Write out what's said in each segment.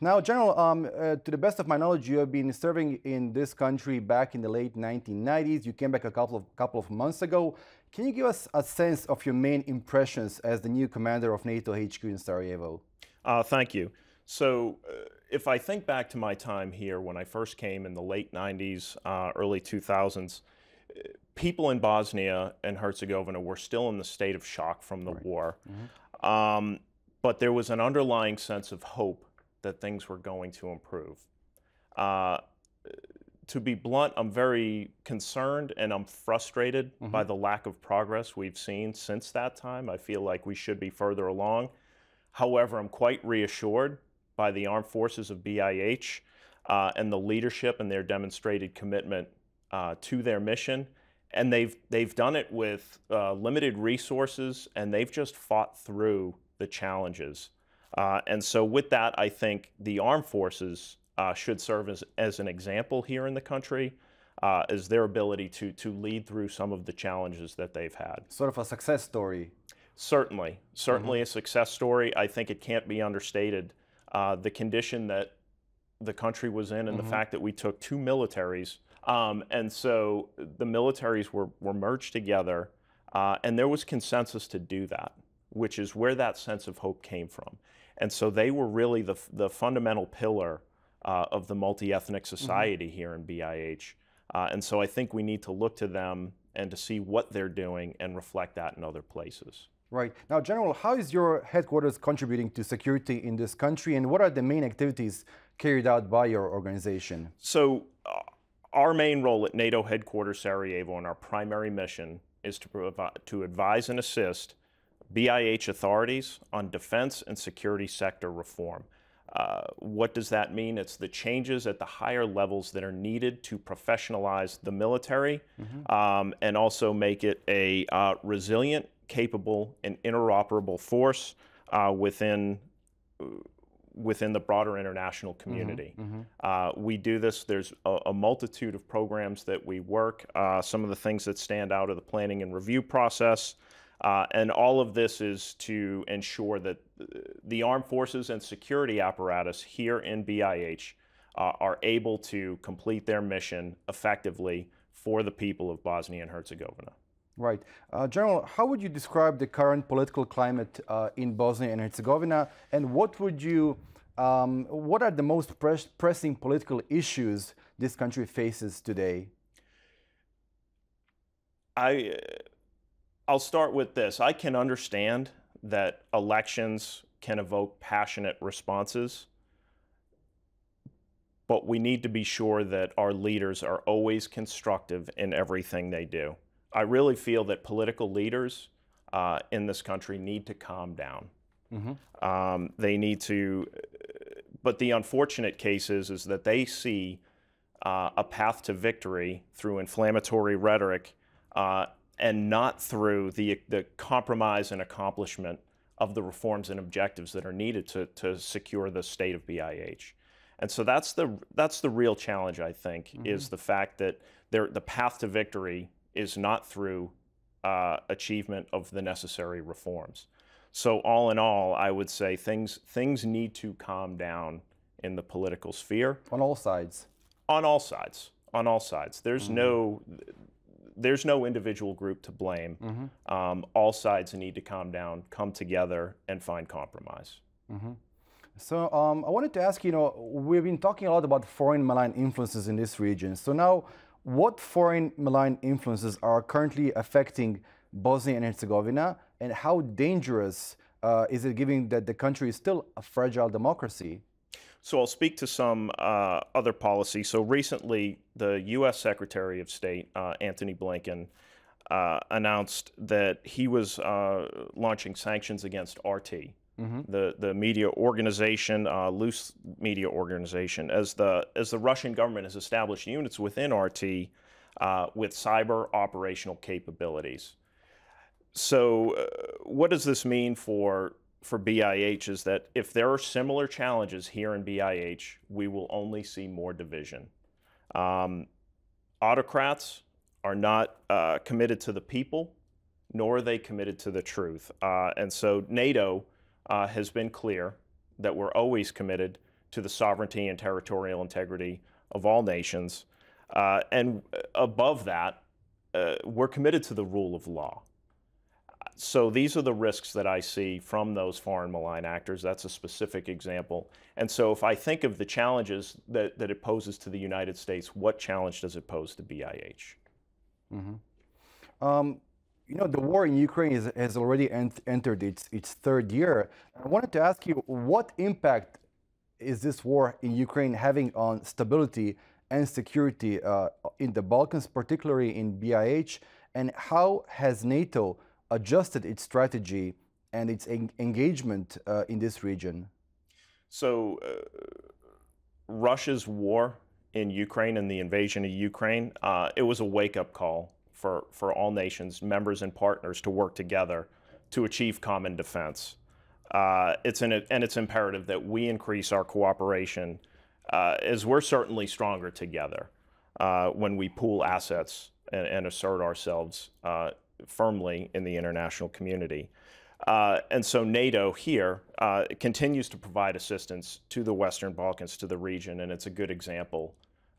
Now, General, to the best of my knowledge, you have been serving in this country back in the late 1990s. You came back a couple of months ago. Can you give us a sense of your main impressions as the new commander of NATO HQ in Sarajevo? Thank you. So if I think back to my time here when I first came in the late 90s, early 2000s, people in Bosnia and Herzegovina were still in the state of shock from the war. But there was an underlying sense of hope that things were going to improve. To be blunt, I'm very concerned and I'm frustrated by the lack of progress we've seen since that time. I feel like we should be further along. However, I'm quite reassured by the armed forces of BiH and the leadership and their demonstrated commitment to their mission. And they've done it with limited resources, and they've just fought through the challenges. And so with that, I think the armed forces should serve as an example here in the country, as their ability to lead through some of the challenges that they've had. Sort of a success story. Certainly a success story. I think it can't be understated. The condition that the country was in and the fact that we took two militaries. And so the militaries were merged together, and there was consensus to do that, which is where that sense of hope came from. And so they were really the fundamental pillar of the multi-ethnic society here in BiH. And so I think we need to look to them and to see what they're doing and reflect that in other places. Right. Now, General, how is your headquarters contributing to security in this country, and what are the main activities carried out by your organization? So our main role at NATO headquarters Sarajevo and our primary mission is to advise and assist BiH authorities on defense and security sector reform. What does that mean? It's the changes at the higher levels that are needed to professionalize the military and also make it a resilient, capable, and interoperable force within the broader international community. We do this. There's a multitude of programs that we work. Some of the things that stand out are the planning and review process. And all of this is to ensure that the armed forces and security apparatus here in BiH are able to complete their mission effectively for the people of Bosnia and Herzegovina. Right. General, how would you describe the current political climate in Bosnia and Herzegovina, and what are the most pressing political issues this country faces today? I'll start with this. I can understand that elections can evoke passionate responses, but we need to be sure that our leaders are always constructive in everything they do. I really feel that political leaders in this country need to calm down. They need to, but the unfortunate case is that they see a path to victory through inflammatory rhetoric and not through the compromise and accomplishment of the reforms and objectives that are needed to secure the state of BiH. And so that's the real challenge, I think, is the fact that the path to victory is not through achievement of the necessary reforms. So all in all, I would say things need to calm down in the political sphere. On all sides? On all sides. On all sides. There's no individual group to blame. All sides need to calm down, come together, and find compromise. So I wanted to ask, we've been talking a lot about foreign malign influences in this region. So now, what foreign malign influences are currently affecting Bosnia and Herzegovina, and how dangerous is it, given that the country is still a fragile democracy? So I'll speak to some other policies. So recently, the U.S. Secretary of State, Antony Blinken, announced that he was launching sanctions against RT, the media organization, loose media organization, as the Russian government has established units within RT with cyber operational capabilities. So what does this mean for BiH is that if there are similar challenges here in BiH, we will only see more division. Autocrats are not committed to the people, nor are they committed to the truth. And so NATO has been clear that we're always committed to the sovereignty and territorial integrity of all nations. And above that, we're committed to the rule of law. So these are the risks that I see from those foreign malign actors. That's a specific example. And so if I think of the challenges that it poses to the United States, what challenge does it pose to BiH? Mm-hmm. You know, the war in Ukraine has already entered its third year. I wanted to ask you, what impact is this war in Ukraine having on stability and security in the Balkans, particularly in BiH, and how has NATO adjusted its strategy and its engagement in this region? So Russia's war in Ukraine and the invasion of Ukraine, it was a wake-up call for all nations, members and partners to work together to achieve common defense. It's imperative that we increase our cooperation as we're certainly stronger together when we pool assets and assert ourselves firmly in the international community. And so NATO here continues to provide assistance to the Western Balkans, to the region, and it's a good example.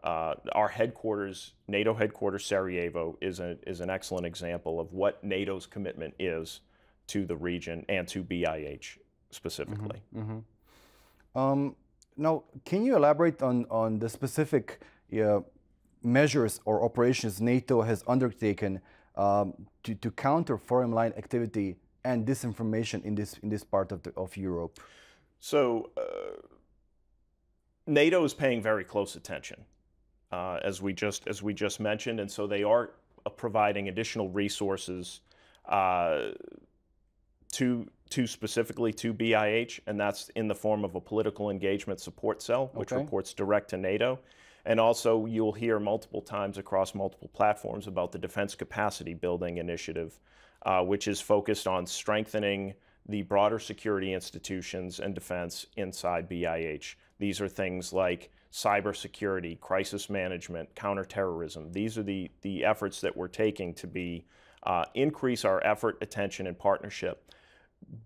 Our headquarters, NATO headquarters Sarajevo, is an excellent example of what NATO's commitment is to the region and to BiH specifically. Mm-hmm. Mm-hmm. Now, can you elaborate on the specific measures or operations NATO has undertaken to counter foreign malign activity and disinformation in this part of Europe? So NATO is paying very close attention, as we just mentioned, and so they are providing additional resources specifically to BiH, and that's in the form of a political engagement support cell, which reports direct to NATO. And also, you'll hear multiple times across multiple platforms about the Defense Capacity Building Initiative, which is focused on strengthening the broader security institutions and defense inside BiH. These are things like cybersecurity, crisis management, counterterrorism. These are the efforts that we're taking to increase our effort, attention, and partnership.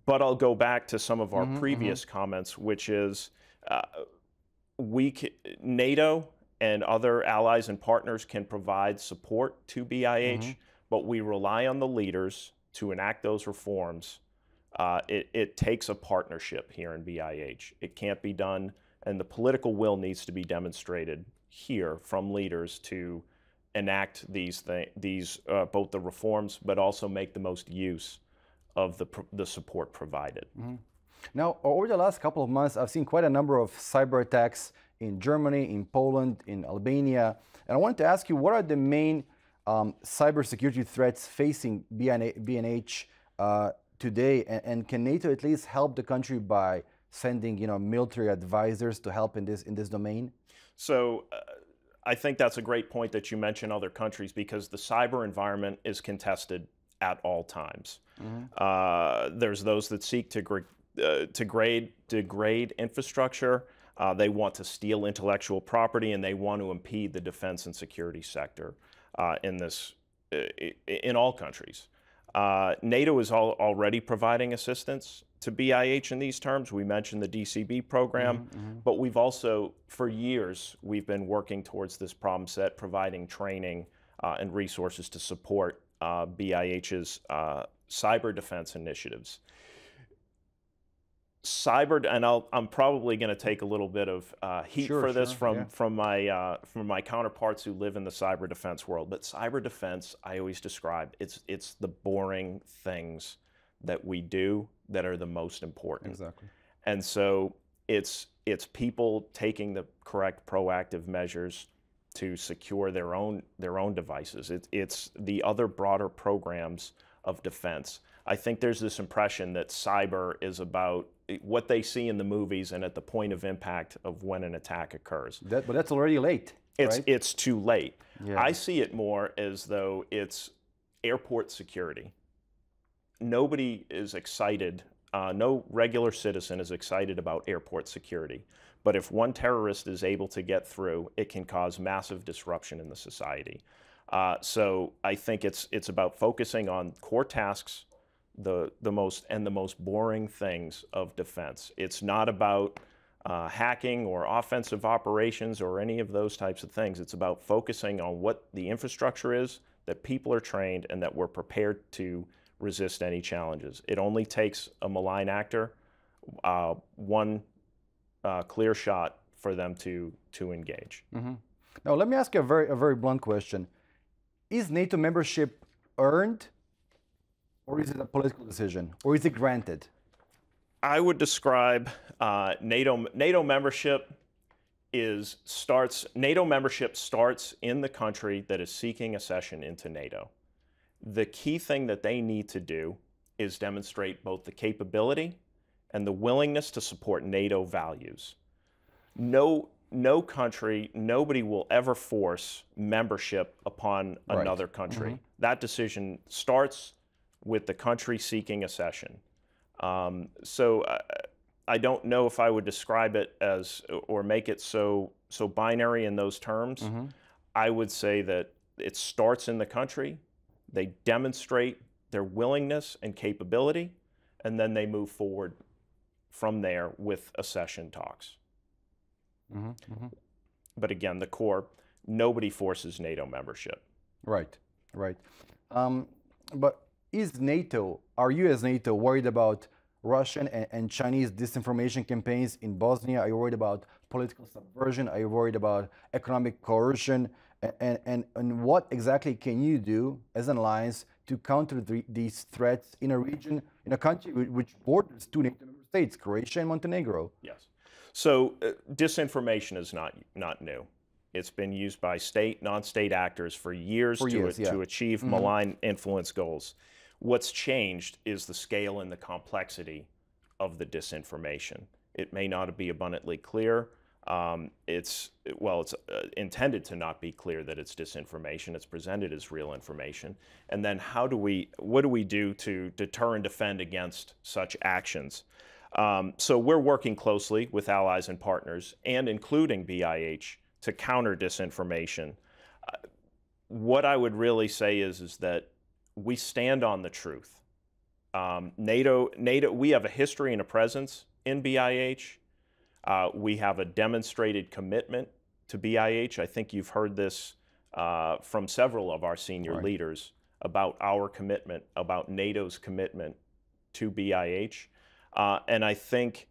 But I'll go back to some of our previous comments, which is NATO and other allies and partners can provide support to BiH, but we rely on the leaders to enact those reforms. It takes a partnership here in BiH. It can't be done, and the political will needs to be demonstrated here from leaders to enact both the reforms, but also make the most use of the support provided. Now, over the last couple of months, I've seen quite a number of cyber attacks in Germany, in Poland, in Albania. And I wanted to ask you, what are the main cybersecurity threats facing BiH today? And can NATO at least help the country by sending, military advisors to help in this domain? So I think that's a great point that you mention other countries, because the cyber environment is contested at all times. There's those that seek to degrade infrastructure. They want to steal intellectual property, and they want to impede the defense and security sector in all countries. NATO is already providing assistance to BiH in these terms. We mentioned the DCB program, but we've also, for years, we've been working towards this problem set, providing training and resources to support BiH's cyber defense initiatives. And I'm probably going to take a little bit of heat for this from my counterparts who live in the cyber defense world. But cyber defense, I always describe, it's the boring things that we do that are the most important. Exactly. And so it's people taking the correct proactive measures to secure their own devices. It's the other broader programs of defense. I think there's this impression that cyber is about what they see in the movies and at the point of impact of when an attack occurs. But that's already late, right? It's too late. Yeah. I see it more as though it's airport security. Nobody is excited, no regular citizen is excited about airport security. But if one terrorist is able to get through, it can cause massive disruption in the society. So I think it's about focusing on core tasks, the most boring things of defense. It's not about hacking or offensive operations or any of those types of things. It's about focusing on what the infrastructure is, that people are trained, and that we're prepared to resist any challenges. It only takes a malign actor, one clear shot for them to engage. Mm-hmm. Now, let me ask you a very blunt question. Is NATO membership earned, or is it a political decision, or is it granted? I would describe NATO membership starts in the country that is seeking accession into NATO. The key thing that they need to do is demonstrate both the capability and the willingness to support NATO values. No country, nobody will ever force membership upon another country. Mm-hmm. That decision starts with the country seeking accession. So I don't know if I would describe it as, or make it so binary in those terms. Mm-hmm. I would say that it starts in the country, they demonstrate their willingness and capability, and then they move forward from there with accession talks. Mm-hmm. Mm-hmm. But again, the core, nobody forces NATO membership. Right, right. But are you as NATO worried about Russian and Chinese disinformation campaigns in Bosnia? Are you worried about political subversion? Are you worried about economic coercion? And what exactly can you do as an alliance to counter these threats in a region, in a country which borders two NATO member states, Croatia and Montenegro? Yes. So disinformation is not new. It's been used by state, non-state actors for years to achieve mm-hmm. malign influence goals. What's changed is the scale and the complexity of the disinformation. It may not be abundantly clear. It's intended to not be clear that it's disinformation. It's presented as real information. And then what do we do to deter and defend against such actions? So we're working closely with allies and partners, and including BiH, to counter disinformation. What I would really say is that we stand on the truth. NATO, we have a history and a presence in BiH. We have a demonstrated commitment to BiH. I think you've heard this from several of our senior leaders about our commitment, about NATO's commitment to BiH. And I think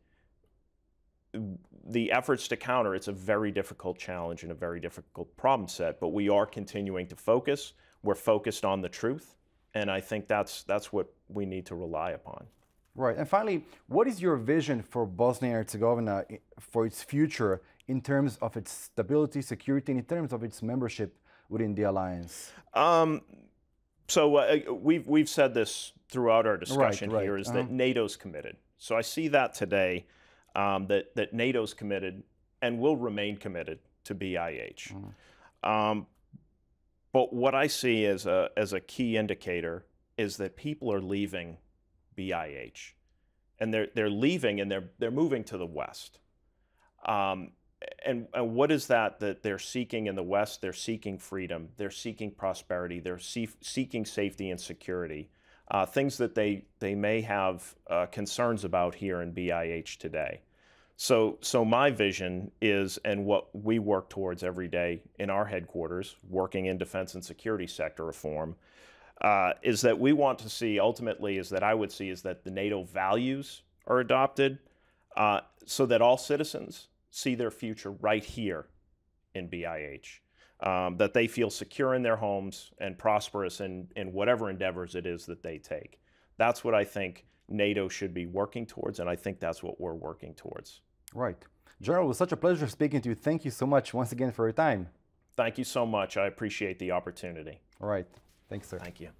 the efforts to counter, it's a very difficult challenge and a very difficult problem set, but we are continuing to focus. We're focused on the truth, and I think that's what we need to rely upon. Right. And finally, what is your vision for Bosnia and Herzegovina for its future in terms of its stability, security, and in terms of its membership within the alliance? So we've said this throughout our discussion here, is that NATO's committed. So I see that today, that NATO's committed and will remain committed to BiH. Mm-hmm. But what I see as a key indicator is that people are leaving BiH, and they're leaving and they're moving to the West. And what is that they're seeking in the West? They're seeking freedom, they're seeking prosperity, they're seeking safety and security, things that they may have concerns about here in BiH today. So my vision is, and what we work towards every day in our headquarters, working in defense and security sector reform, is that we want to see, ultimately, is that I would see is that the NATO values are adopted, so that all citizens see their future right here in BiH, that they feel secure in their homes and prosperous in whatever endeavors it is that they take. That's what I think NATO should be working towards, and I think that's what we're working towards. Right. General, it was such a pleasure speaking to you. Thank you so much once again for your time. Thank you so much. I appreciate the opportunity. All right. Thanks, sir. Thank you.